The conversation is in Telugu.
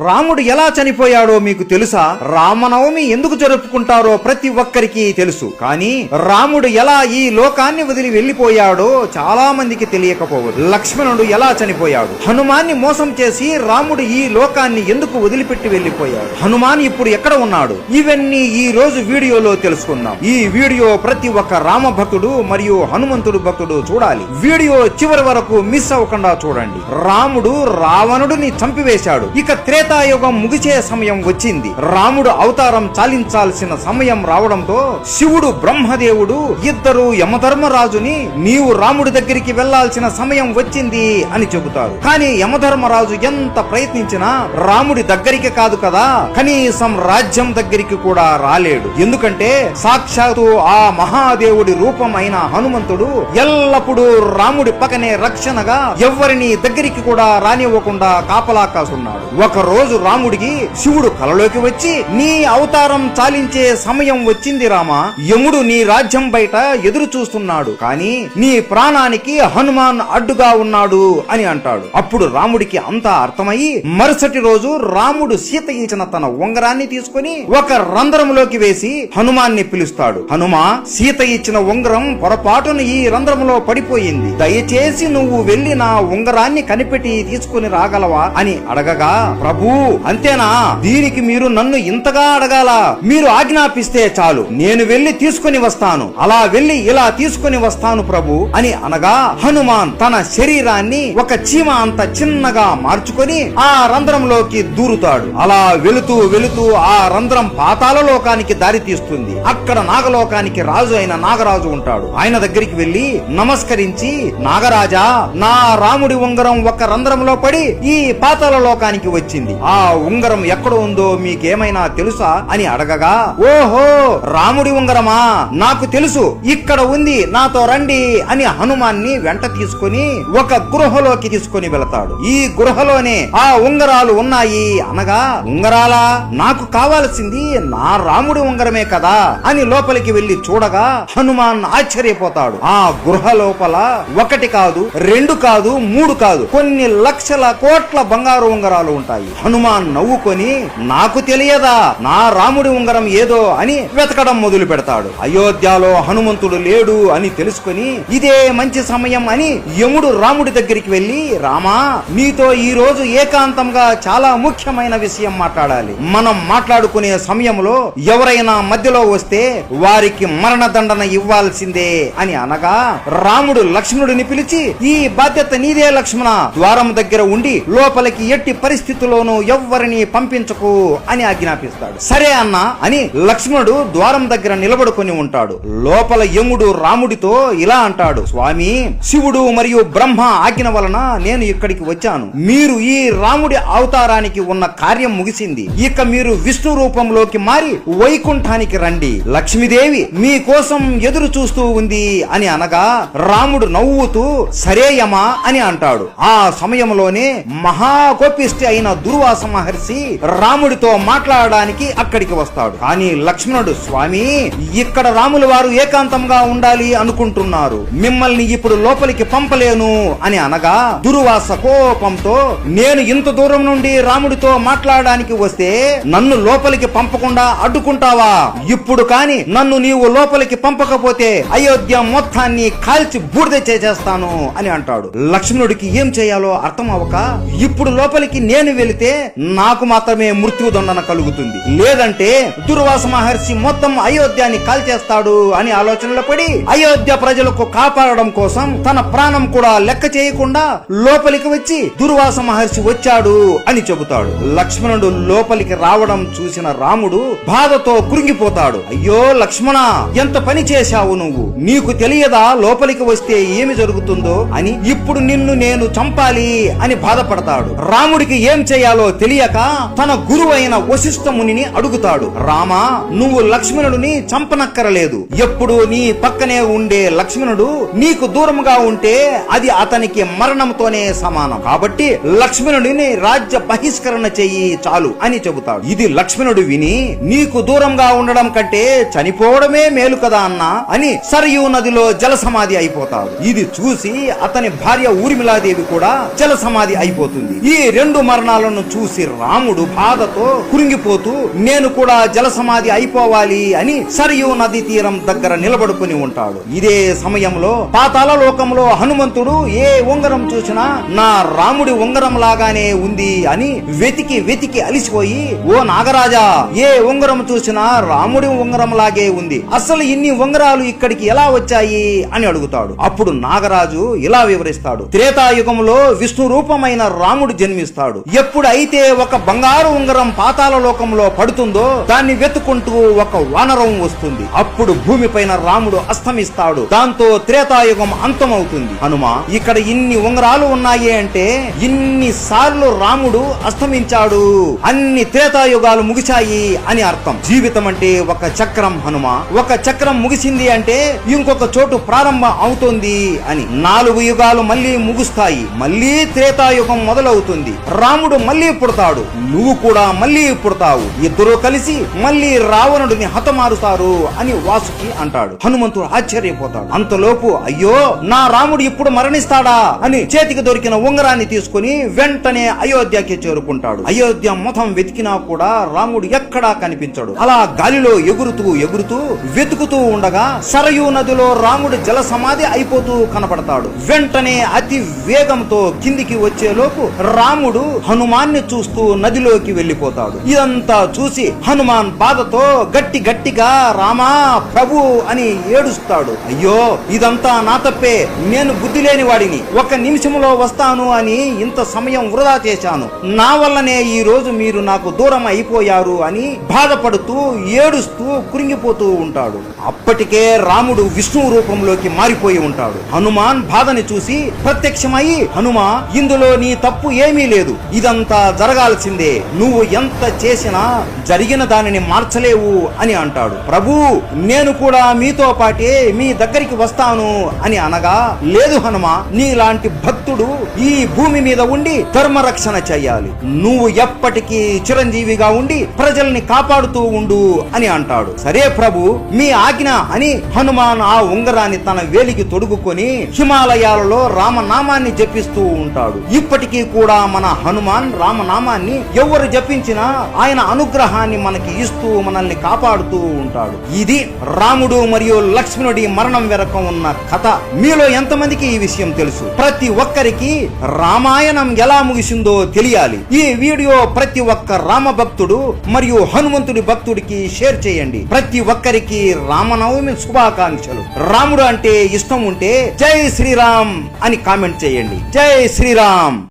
రాముడు ఎలా చనిపోయాడో మీకు తెలుసా? రామనవమి ఎందుకు జరుపుకుంటారో ప్రతి ఒక్కరికి తెలుసు. కానీ రాముడు ఎలా ఈ లోకాన్ని వదిలి వెళ్లిపోయాడో చాలా మందికి తెలియకపోవచ్చు. లక్ష్మణుడు ఎలా చనిపోయాడు? హనుమాన్ని మోసం చేసి రాముడు ఈ లోకాన్ని ఎందుకు వదిలిపెట్టి వెళ్లిపోయాడు? హనుమాన్ ఇప్పుడు ఎక్కడ ఉన్నాడు? ఇవన్నీ ఈ రోజు వీడియోలో తెలుసుకుందాం. ఈ వీడియో ప్రతి ఒక్క రామ భక్తుడు మరియు హనుమంతుడు భక్తుడు చూడాలి. వీడియో చివరి వరకు మిస్ అవ్వకుండా చూడండి. రాముడు రావణుడిని చంపివేశాడు. ఇక త్రేతాయుగం ముగిసే సమయం వచ్చింది. రాముడు అవతారం చాలించాల్సిన సమయం రావడంతో శివుడు బ్రహ్మదేవుడు ఇద్దరు యమధర్మరాజుని నీవు రాముడి దగ్గరికి వెళ్లాల్సిన సమయం వచ్చింది అని చెబుతారు. కానీ యమధర్మరాజు ఎంత ప్రయత్నించినా రాముడి దగ్గరికి కాదు కదా, కనీసం రాజ్యం దగ్గరికి కూడా రాలేడు. ఎందుకంటే సాక్షాత్తు ఆ మహాదేవుడి రూపం అయిన హనుమంతుడు ఎల్లప్పుడూ రాముడి పక్కనే రక్షణగా ఎవరిని దగ్గరికి కూడా రానివ్వకుండా కాపలా కాసున్నాడు. ఒక రోజు రాముడికి శివుడు కలలోకి వచ్చి నీ అవతారం చాలించే సమయం వచ్చింది రామా, యముడు నీ రాజ్యం బయట ఎదురు చూస్తున్నాడు, కానీ నీ ప్రాణానికి హనుమాన్ అడ్డుగా ఉన్నాడు అని అంటాడు. అప్పుడు రాముడికి అంతా అర్థమయ్యి మరుసటి రోజు రాముడు సీత ఇచ్చిన తన ఉంగరాన్ని తీసుకుని ఒక రంధ్రంలోకి వేసి హనుమాన్ని పిలుస్తాడు. హనుమా, సీత ఇచ్చిన ఉంగరం పొరపాటున ఈ రంధ్రంలో పడిపోయింది, దయచేసి నువ్వు వెళ్లి నా ఉంగరాన్ని కనిపెట్టి తీసుకుని రాగలవా అని అడగగా, ప్రభు అంతేనా, దీనికి మీరు నన్ను ఇంతగా అడగాల, మీరు ఆజ్ఞాపిస్తే చాలు, నేను వెళ్లి తీసుకుని వస్తాను, అలా వెళ్లి ఇలా తీసుకుని వస్తాను ప్రభు అని అనగా హనుమాన్ తన శరీరాన్ని ఒక చీమ అంత చిన్నగా మార్చుకొని ఆ రంధ్రంలోకి దూరుతాడు. అలా వెళుతూ వెళుతూ ఆ రంధ్రం పాతాళ లోకానికి దారి తీస్తుంది. అక్కడ నాగలోకానికి రాజు అయిన నాగరాజు ఉంటాడు. ఆయన దగ్గరికి వెళ్లి నమస్కరించి, నాగరాజా, నా రాముడి ఉంగరం ఒక రంధ్రంలో పడి ఈ పాతాళ లోకానికి వచ్చింది, ఆ ఉంగరం ఎక్కడ ఉందో మీకేమైనా తెలుసా అని అడగగా, ఓహో రాముడి ఉంగరమా, నాకు తెలుసు, ఇక్కడ ఉంది, నాతో రండి అని హనుమాన్ని వెంట తీసుకుని ఒక గృహలోకి తీసుకుని వెళతాడు. ఈ గృహలోనే ఆ ఉంగరాలు ఉన్నాయి అనగా, ఉంగరాలా, నాకు కావాల్సింది నా రాముడి ఉంగరమే కదా అని లోపలికి వెళ్లి చూడగా హనుమాన్ ఆశ్చర్యపోతాడు. ఆ గృహ లోపల ఒకటి కాదు, రెండు కాదు, మూడు కాదు, కొన్ని లక్షల కోట్ల బంగారు ఉంగరాలు ఉంటాయి. హనుమాన్ నవ్వుకొని, నాకు తెలియదా నా రాముడి ఉంగరం ఏదో అని వెతకడం మొదలు పెడతాడు. అయోధ్యలో హనుమంతుడు లేడు అని తెలుసుకుని ఇదే మంచి సమయం అని యముడు రాముడి దగ్గరికి వెళ్లి, రామా, నీతో ఈ రోజు ఏకాంతంగా చాలా ముఖ్యమైన విషయం మాట్లాడాలి, మనం మాట్లాడుకునే సమయంలో ఎవరైనా మధ్యలో వస్తే వారికి మరణదండన ఇవ్వాల్సిందే అని అనగా రాముడు లక్ష్మణుడిని పిలిచి, ఈ బాధ్యత నీదే లక్ష్మణ, ద్వారం దగ్గర ఉండి లోపలికి ఎట్టి పరిస్థితుల్లోనూ ఎవ్వరిని పంపించకు అని ఆజ్ఞాపిస్తాడు. సరే అన్న అని లక్ష్మణుడు ద్వారం దగ్గర నిలబడుకొని ఉంటాడు. లోపల యముడు రాముడితో ఇలా అంటాడు, స్వామి, శివుడు మరియు బ్రహ్మ ఆజ్ఞ వలన నేను ఇక్కడికి వచ్చాను. మీరు ఈ రాముడి అవతారానికి ఉన్న కార్యం ముగిసింది. ఇక మీరు విష్ణు రూపంలోకి మారి వైకుంఠానికి రండి, లక్ష్మీదేవి మీ కోసం ఎదురు చూస్తూ ఉంది అని అనగా రాముడు నవ్వుతూ సరేయమా అని అంటాడు. ఆ సమయంలోనే మహాకోపిష్టి అయిన దుర్వాస మహర్షి రాముడితో మాట్లాడడానికి అక్కడికి వస్తాడు. కానీ లక్ష్మణుడు, స్వామి, ఇక్కడ రాముల వారు ఏకాంతంగా ఉండాలి అనుకుంటున్నారు, మిమ్మల్ని ఇప్పుడు లోపలికి పంపలేను అని అనగా దుర్వాస కోపంతో, నేను ఇంత దూరం నుండి రాముడితో మాట్లాడడానికి వస్తే నన్ను లోపలికి పంపకుండా అడ్డుకుంటావా? ఇప్పుడు కాని నన్ను నీవు లోపలికి పంపకపోతే అయోధ్య మొత్తాన్ని కాల్చి బూడిద చేసేస్తాను అని అంటాడు. లక్ష్మణుడికి ఏం చేయాలో అర్థం అవ్వక, ఇప్పుడు లోపలికి నేను వెళితే నాకు మాత్రమే మృత్యుదండన కలుగుతుంది, లేదంటే దుర్వాస మహర్షి మొత్తం అయోధ్యాన్ని కాల్చేస్తాడు అని ఆలోచనలో పడి అయోధ్య ప్రజలకు కాపాడడం కోసం తన ప్రాణం కూడా లెక్క చేయకుండా లోపలికి వచ్చి దుర్వాస మహర్షి వచ్చాడు అని చెబుతాడు. లక్ష్మణుడు లోపలికి రావడం చూసిన రాముడు బాధతో కృంగిపోతాడు. అయ్యో లక్ష్మణ, ఎంత పని చేశావు నువ్వు, నీకు తెలియదా లోపలికి వస్తే ఏమి జరుగుతుందో అని, ఇప్పుడు నిన్ను నేను చంపాలి అని బాధపడతాడు. రాముడికి ఏం చేయాలో తెలియక తన గురువైన వశిష్ఠ మునిని అడుగుతాడు, రామా, నువ్వు లక్ష్మణుడిని చంపనక్కరలేదు, ఎప్పుడు నీ పక్కనే ఉండే లక్ష్మణుడు నీకు దూరంగా ఉంటే అది అతనికి మరణంతోనే సమానం, కాబట్టి లక్ష్మణుడిని రాజ్య బహిష్కరణ చెయ్యి చాలు అని చెబుతాడు. ఇది లక్ష్మణుడు విని, నీకు దూరంగా ఉండడం కంటే చనిపోవడమే మేలు కదా అన్నా అని సరయూ నదిలో జల సమాధి అయిపోతాడు. ఇది చూసి అతని భార్య ఊర్మిళాదేవి కూడా జల సమాధి అయిపోతుంది. ఈ రెండు మరణాలను హనుమంతును చూసి రాముడు బాధతో కురింగిపోతూ నేను కూడా జలసమాధి అయిపోవాలి అని సరియు నది తీరం దగ్గర నిలబడుకుని ఉంటాడు. ఇదే సమయంలో పాతాళ లోకంలో హనుమంతుడు ఏ ఉంగరం చూసినా నా రాముడి ఉంగరం లాగానే ఉంది అని వెతికి వెతికి అలిసిపోయి, ఓ నాగరాజా, ఏ ఉంగరం చూసినా రాముడి ఉంగరం లాగే ఉంది, అసలు ఇన్ని ఉంగరాలు ఇక్కడికి ఎలా వచ్చాయి అని అడుగుతాడు. అప్పుడు నాగరాజు ఇలా వివరిస్తాడు. త్రేతాయుగంలో విష్ణు రూపమైన రాముడు జన్మిస్తాడు. ఎప్పుడైతే ఒక బంగారు ఉంగరం పాతాళ లోకంలో పడుతుందో దాన్ని వెతుకుంటూ ఒక వానరం వస్తుంది. అప్పుడు భూమిపైన రాముడు అస్తమిస్తాడు. దాంతో త్రేతాయుగం అంతమవుతుంది. హనుమా, ఇక్కడ ఇన్ని ఉంగరాలు ఉన్నాయి అంటే ఇన్ని సార్లు రాముడు అస్తమించాడు, అన్ని త్రేతాయుగాలు ముగిశాయి అని అర్థం. జీవితం అంటే ఒక చక్రం హనుమా. ఒక చక్రం ముగిసింది అంటే ఇంకొక చోటు ప్రారంభం అవుతుంది అని. 4 యుగాలు మళ్ళీ ముగుస్తాయి, మళ్ళీ త్రేతాయుగం మొదలవుతుంది. రాముడు మళ్ళీ పుడతాడు, నువ్వు కూడా మళ్ళీ పుడతావు, ఇద్దరు కలిసి మళ్ళీ రావణుడిని హతమారుతారు అని వాసుకి అంటాడు. హనుమంతుడు ఆశ్చర్యపోతాడు. అంతలోపు అయ్యో, నా రాముడు ఇప్పుడు మరణిస్తాడా అని చేతికి దొరికిన ఉంగరాన్ని తీసుకుని వెంటనే అయోధ్యకి చేరుకుంటాడు. అయోధ్య మొత్తం వెతికినా కూడా రాముడు ఎక్కడా కనిపించడు. అలా గాలిలో ఎగురుతూ ఎగురుతూ వెతుకుతూ ఉండగా సరయూ నదిలో రాముడు జల సమాధి అయిపోతూ కనపడతాడు. వెంటనే అతి వేగంతో కిందికి వచ్చేలోపు రాముడు హనుమాన్ని చూస్తూ నదిలోకి వెళ్లిపోతాడు. ఇదంతా చూసి హనుమాన్ బాధతో గట్టిగా రామా ప్రభు అని ఏడుస్తాడు. అయ్యో, ఇదంతా నా తప్పే, నేను బుద్ధి లేని వాడిని, 1 నిమిషంలో వస్తాను అని ఇంత సమయం వృధా చేశాను, నా వల్లనే ఈ రోజు మీరు నాకు దూరం అయిపోయారు అని బాధపడుతూ ఏడుస్తూ కురింగిపోతూ ఉంటాడు. అప్పటికే రాముడు విష్ణు రూపంలోకి మారిపోయి ఉంటాడు. హనుమాన్ బాధని చూసి ప్రత్యక్షమై, హనుమా, ఇందులో నీ తప్పు ఏమీ లేదు, ఇదంతా జరగాల్సిందే, నువ్వు ఎంత చేసినా జరిగిన దానిని మార్చలేవు అని అంటాడు. ప్రభు, నేను కూడా మీతో పాటే మీ దగ్గరికి వస్తాను అని అనగా, లేదు హనుమా, నీలాంటి భక్తుడు ఈ భూమి మీద ఉండి ధర్మరక్షణ చెయ్యాలి, నువ్వు ఎప్పటికీ చిరంజీవిగా ఉండి ప్రజల్ని కాపాడుతూ ఉండు అని అంటాడు. సరే ప్రభు, మీ ఆజ్ఞ అని హనుమాన్ ఆ ఉంగరాన్ని తన వేలికి తొడుగుకొని హిమాలయాలలో రామనామాన్ని జపిస్తూ ఉంటాడు. ఇప్పటికీ కూడా మన హనుమాన్ రామనామాన్ని ఎవరు జపించినా ఆయన అనుగ్రహాన్ని మనకి ఇస్తూ మనల్ని కాపాడుతూ ఉంటాడు. ఇది రాముడు మరియు లక్ష్మణుడి మరణం వెనక ఉన్న కథ. మీలో ఎంతమందికి ఈ విషయం తెలుసు? ప్రతి ఒక్కరికి రామాయణం ఎలా ముగిసిందో తెలియాలి. ఈ వీడియో ప్రతి ఒక్క రామ భక్తుడు మరియు హనుమంతుడి భక్తుడికి షేర్ చేయండి. ప్రతి ఒక్కరికి రామనవమి శుభాకాంక్షలు. రాముడు అంటే ఇష్టం ఉంటే జై శ్రీరామ్ అని కామెంట్ చేయండి. జై శ్రీరామ్.